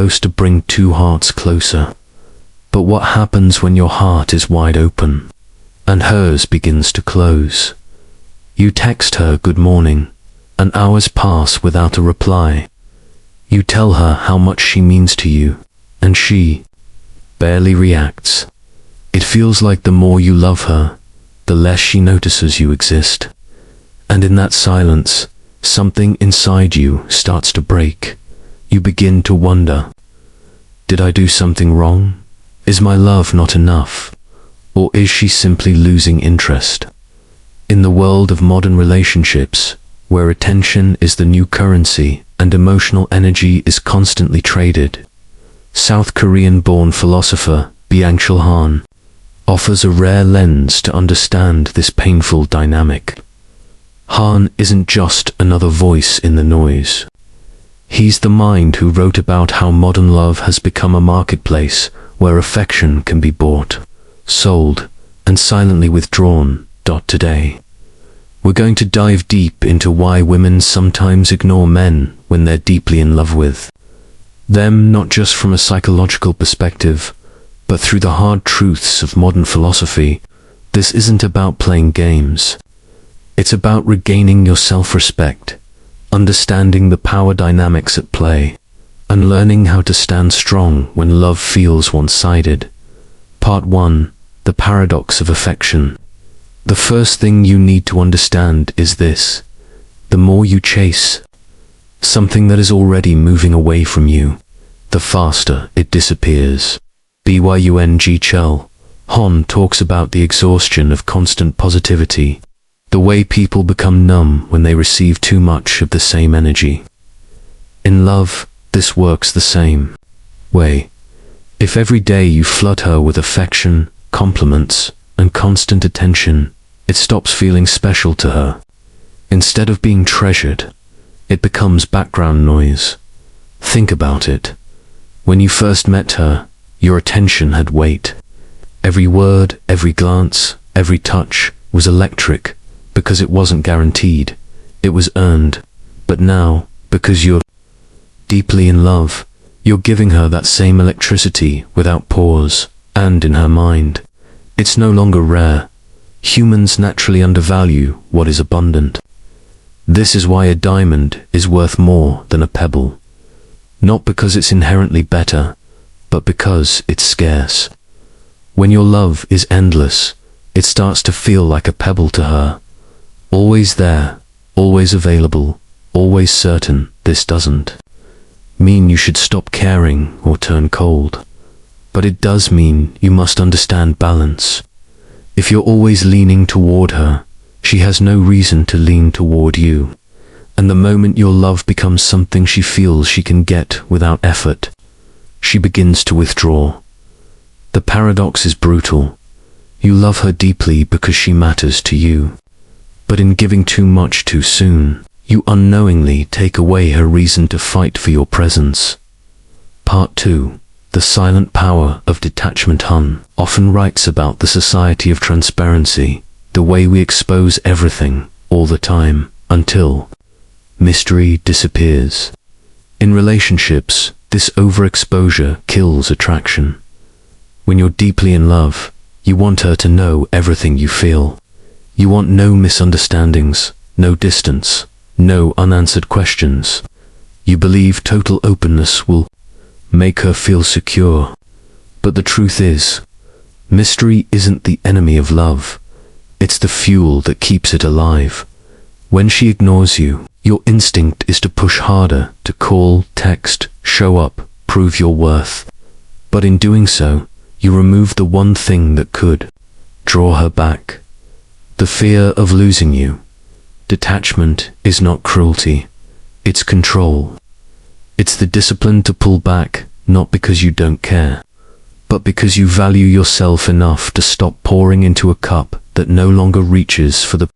supposed to bring two hearts closer. But what happens when your heart is wide open, and hers begins to close? You text her good morning, and hours pass without a reply. You tell her how much she means to you, and she barely reacts. It feels like the more you love her, the less she notices you exist. And in that silence, something inside you starts to break. You begin to wonder, did I do something wrong? Is my love not enough? Or is she simply losing interest? In the world of modern relationships, where attention is the new currency and emotional energy is constantly traded, South Korean-born philosopher Byung-Chul Han offers a rare lens to understand this painful dynamic. Han isn't just another voice in the noise. He's the mind who wrote about how modern love has become a marketplace where affection can be bought, sold, and silently withdrawn. Today, we're going to dive deep into why women sometimes ignore men when they're deeply in love with them, not just from a psychological perspective, but through the hard truths of modern philosophy. This isn't about playing games. It's about regaining your self-respect, understanding the power dynamics at play, and learning how to stand strong when love feels one-sided. Part 1. The paradox of affection. The first thing you need to understand is this: the more you chase something that is already moving away from you, the faster it disappears. Byung-Chul Han talks about the exhaustion of constant positivity, the way people become numb when they receive too much of the same energy. In love, this works the same way. If every day you flood her with affection, compliments, and constant attention, it stops feeling special to her. Instead of being treasured, it becomes background noise. Think about it. When you first met her, your attention had weight. Every word, every glance, every touch was electric because it wasn't guaranteed. It was earned. But now, because you're deeply in love, you're giving her that same electricity without pause, and in her mind, it's no longer rare. Humans naturally undervalue what is abundant. This is why a diamond is worth more than a pebble. Not because it's inherently better, but because it's scarce. When your love is endless, it starts to feel like a pebble to her. Always there, always available, always certain. This doesn't mean you should stop caring or turn cold. But it does mean you must understand balance. If you're always leaning toward her, she has no reason to lean toward you. And the moment your love becomes something she feels she can get without effort, she begins to withdraw. The paradox is brutal. You love her deeply because she matters to you. But in giving too much too soon, you unknowingly take away her reason to fight for your presence. Part 2. The silent power of detachment. Han often writes about the society of transparency, the way we expose everything, all the time, until mystery disappears. In relationships, this overexposure kills attraction. When you're deeply in love, you want her to know everything you feel. You want no misunderstandings, no distance, no unanswered questions. You believe total openness will make her feel secure. But the truth is, mystery isn't the enemy of love. It's the fuel that keeps it alive. When she ignores you, your instinct is to push harder, to call, text, show up, prove your worth. But in doing so, you remove the one thing that could draw her back: the fear of losing you. Detachment is not cruelty, it's control. It's the discipline to pull back, not because you don't care, but because you value yourself enough to stop pouring into a cup that no longer reaches for the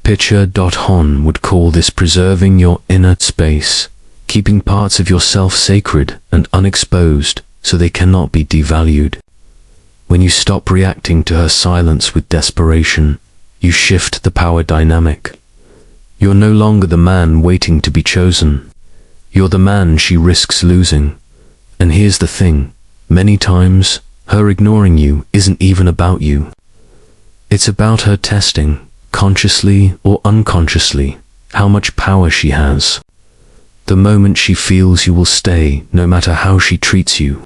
pitcher. Han would call this preserving your inner space, keeping parts of yourself sacred and unexposed so they cannot be devalued. When you stop reacting to her silence with desperation, you shift the power dynamic. You're no longer the man waiting to be chosen. You're the man she risks losing. And here's the thing, many times, her ignoring you isn't even about you. It's about her testing, consciously or unconsciously, how much power she has. The moment she feels you will stay, no matter how she treats you,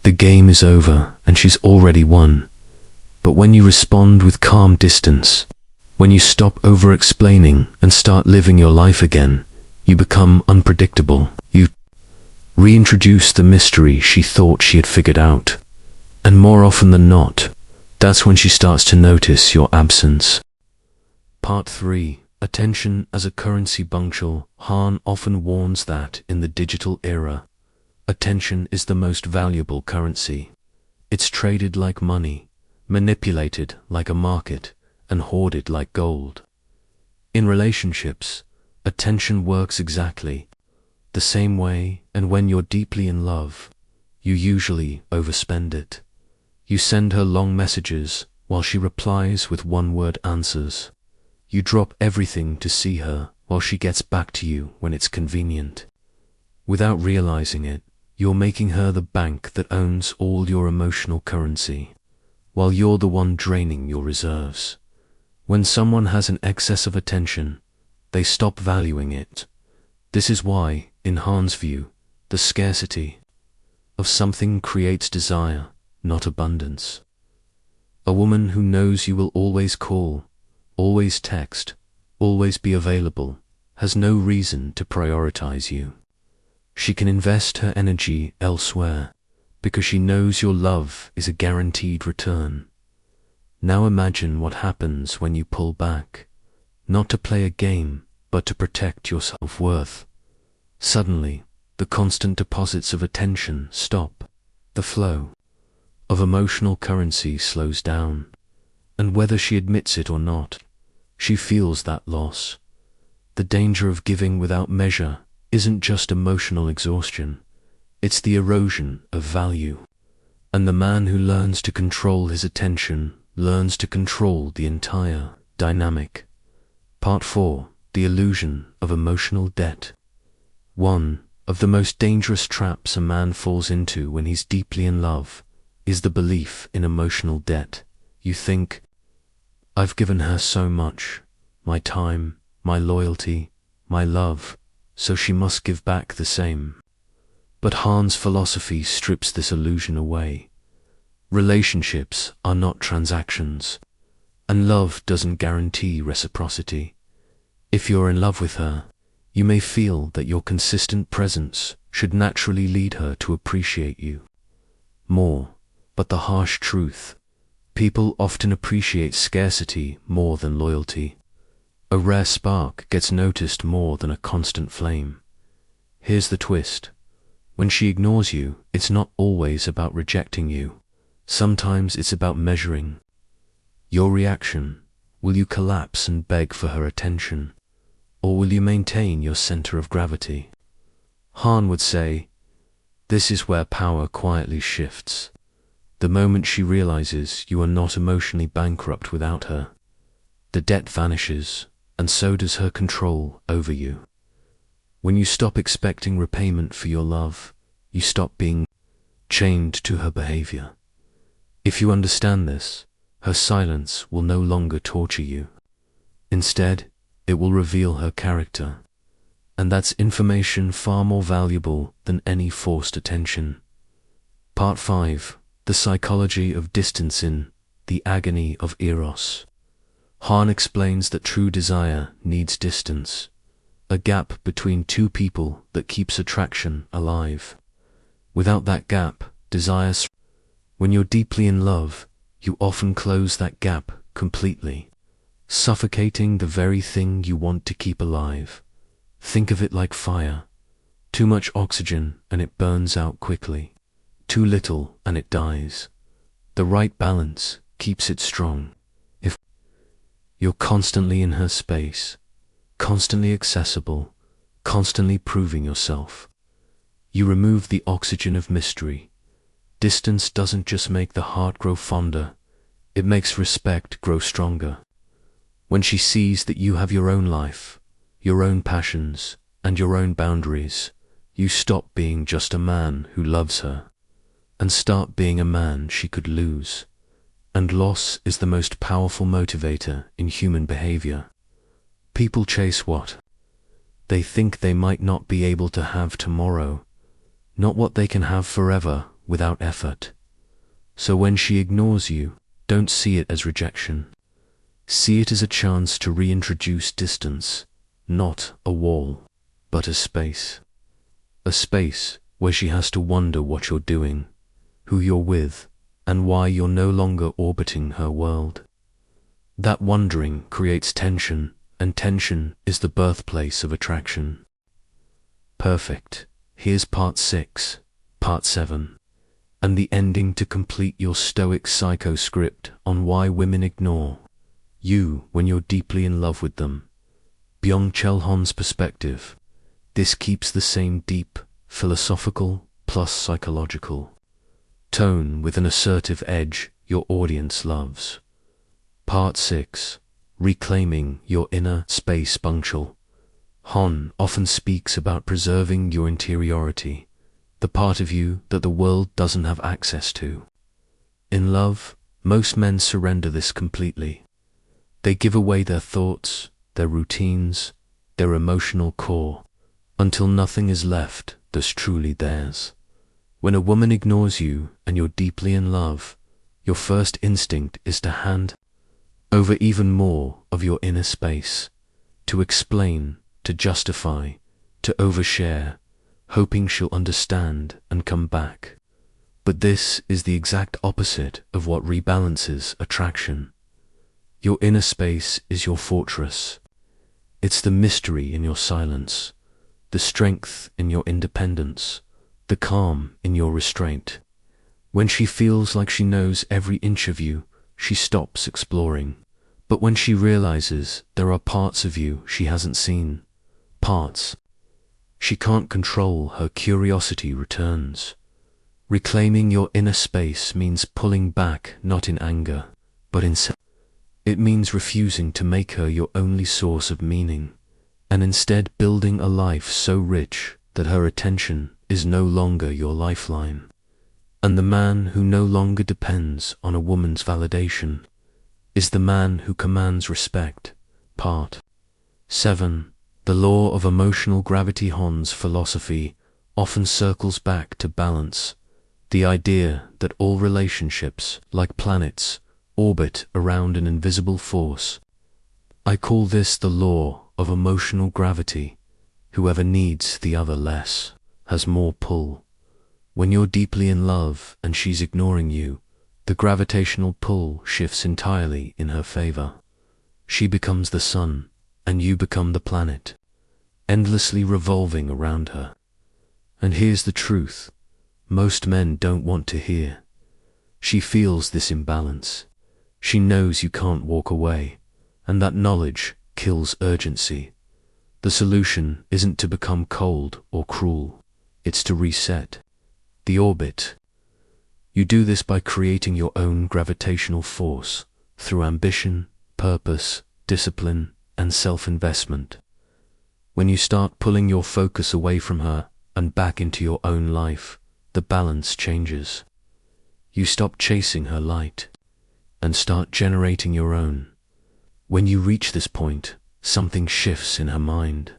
the game is over and she's already won. But when you respond with calm distance, when you stop over-explaining and start living your life again, you become unpredictable. You reintroduce the mystery she thought she had figured out. And more often than not, that's when she starts to notice your absence. Part 3. Attention as a currency. Byung-Chul Han often warns that in the digital era, attention is the most valuable currency. It's traded like money, manipulated like a market, and hoarded like gold. In relationships, attention works exactly the same way, and when you're deeply in love, you usually overspend it. You send her long messages while she replies with one-word answers. You drop everything to see her while she gets back to you when it's convenient. Without realizing it, you're making her the bank that owns all your emotional currency, while you're the one draining your reserves. When someone has an excess of attention, they stop valuing it. This is why, in Han's view, the scarcity of something creates desire, not abundance. A woman who knows you will always call, always text, always be available, has no reason to prioritize you. She can invest her energy elsewhere because she knows your love is a guaranteed return. Now imagine what happens when you pull back, not to play a game, but to protect your self-worth. Suddenly, the constant deposits of attention stop. The flow of emotional currency slows down, and whether she admits it or not, she feels that loss. The danger of giving without measure isn't just emotional exhaustion, it's the erosion of value. And the man who learns to control his attention learns to control the entire dynamic. Part 4. The illusion of emotional debt. One of the most dangerous traps a man falls into when he's deeply in love is the belief in emotional debt. You think, I've given her so much, my time, my loyalty, my love, so she must give back the same. But Han's philosophy strips this illusion away. Relationships are not transactions, and love doesn't guarantee reciprocity. If you're in love with her, you may feel that your consistent presence should naturally lead her to appreciate you more, but the harsh truth, people often appreciate scarcity more than loyalty. A rare spark gets noticed more than a constant flame. Here's the twist. When she ignores you, it's not always about rejecting you. Sometimes it's about measuring your reaction. Will you collapse and beg for her attention, or will you maintain your center of gravity? Han would say, this is where power quietly shifts. The moment she realizes you are not emotionally bankrupt without her, the debt vanishes, and so does her control over you. When you stop expecting repayment for your love, you stop being chained to her behavior. If you understand this, her silence will no longer torture you. Instead, it will reveal her character, and that's information far more valuable than any forced attention. Part 5. The psychology of distance. In The Agony of Eros, Han explains that true desire needs distance, a gap between two people that keeps attraction alive. Without that gap, desire. When you're deeply in love, you often close that gap completely, suffocating the very thing you want to keep alive. Think of it like fire. Too much oxygen and it burns out quickly. Too little and it dies. The right balance keeps it strong. If you're constantly in her space, constantly accessible, constantly proving yourself, you remove the oxygen of mystery. Distance doesn't just make the heart grow fonder, it makes respect grow stronger. When she sees that you have your own life, your own passions, and your own boundaries, You stop being just a man who loves her and start being a man she could lose. And loss is the most powerful motivator in human behavior. People chase what they think they might not be able to have tomorrow, not what they can have forever without effort. So when she ignores you, don't see it as rejection. See it as a chance to reintroduce distance, not a wall, but a space. A space where she has to wonder what you're doing, who you're with, and why you're no longer orbiting her world. That wondering creates tension, and tension is the birthplace of attraction. Perfect. Here's part 6, part 7, and the ending to complete your Stoic Psycho script on why women ignore you when you're deeply in love with them. Byung-Chul Han's perspective. This keeps the same deep, philosophical plus psychological tone with an assertive edge your audience loves. Part 6. Reclaiming your inner space. Byung-Chul Han often speaks about preserving your interiority, the part of you that the world doesn't have access to. In love, most men surrender this completely. They give away their thoughts, their routines, their emotional core, until nothing is left that's truly theirs. When a woman ignores you and you're deeply in love, your first instinct is to hand over even more of your inner space, to explain, to justify, to overshare, hoping she'll understand and come back. But this is the exact opposite of what rebalances attraction. Your inner space is your fortress. It's the mystery in your silence, the strength in your independence, the calm in your restraint. When she feels like she knows every inch of you, she stops exploring. But when she realizes there are parts of you she hasn't seen, parts she can't control, her curiosity returns. Reclaiming your inner space means pulling back not in anger, but in it means refusing to make her your only source of meaning, and instead building a life so rich that her attention is no longer your lifeline. And the man who no longer depends on a woman's validation is the man who commands respect. Part 7. The law of emotional gravity. Han's philosophy often circles back to balance, the idea that all relationships, like planets, orbit around an invisible force. I call this the law of emotional gravity. Whoever needs the other less has more pull. When you're deeply in love and she's ignoring you, the gravitational pull shifts entirely in her favor. She becomes the sun, and you become the planet, endlessly revolving around her. And here's the truth most men don't want to hear. She feels this imbalance. She knows you can't walk away, and that knowledge kills urgency. The solution isn't to become cold or cruel, it's to reset the orbit. You do this by creating your own gravitational force through ambition, purpose, discipline, and self-investment. When you start pulling your focus away from her and back into your own life, the balance changes. You stop chasing her light and start generating your own. When you reach this point, something shifts in her mind.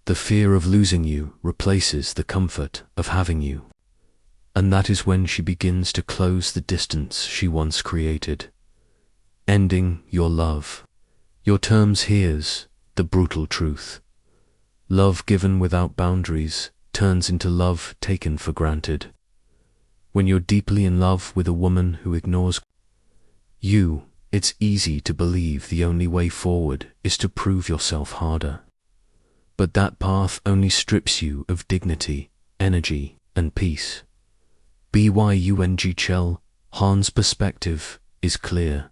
The fear of losing you replaces the comfort of having you. And that is when she begins to close the distance she once created. Ending your love. Your terms. Here's the brutal truth. Love given without boundaries turns into love taken for granted. When you're deeply in love with a woman who ignores you, it's easy to believe the only way forward is to prove yourself harder. But that path only strips you of dignity, energy, and peace. Byung-Chul Han's perspective is clear.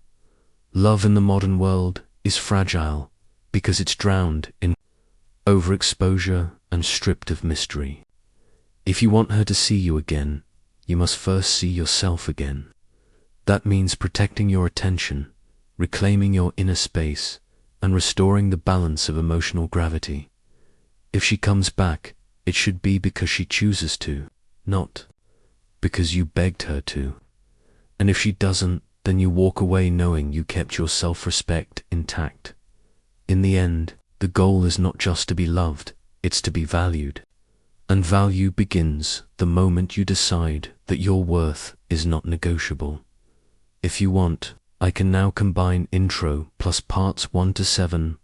Love in the modern world is fragile because it's drowned in overexposure and stripped of mystery. If you want her to see you again, you must first see yourself again. That means protecting your attention, reclaiming your inner space, and restoring the balance of emotional gravity. If she comes back, It should be because she chooses to, not because you begged her to. And if she doesn't, then you walk away knowing you kept your self-respect intact. In the end, the goal is not just to be loved, it's to be valued. And value begins the moment you decide that your worth is not negotiable. If you want, I can now combine intro plus parts 1 to 7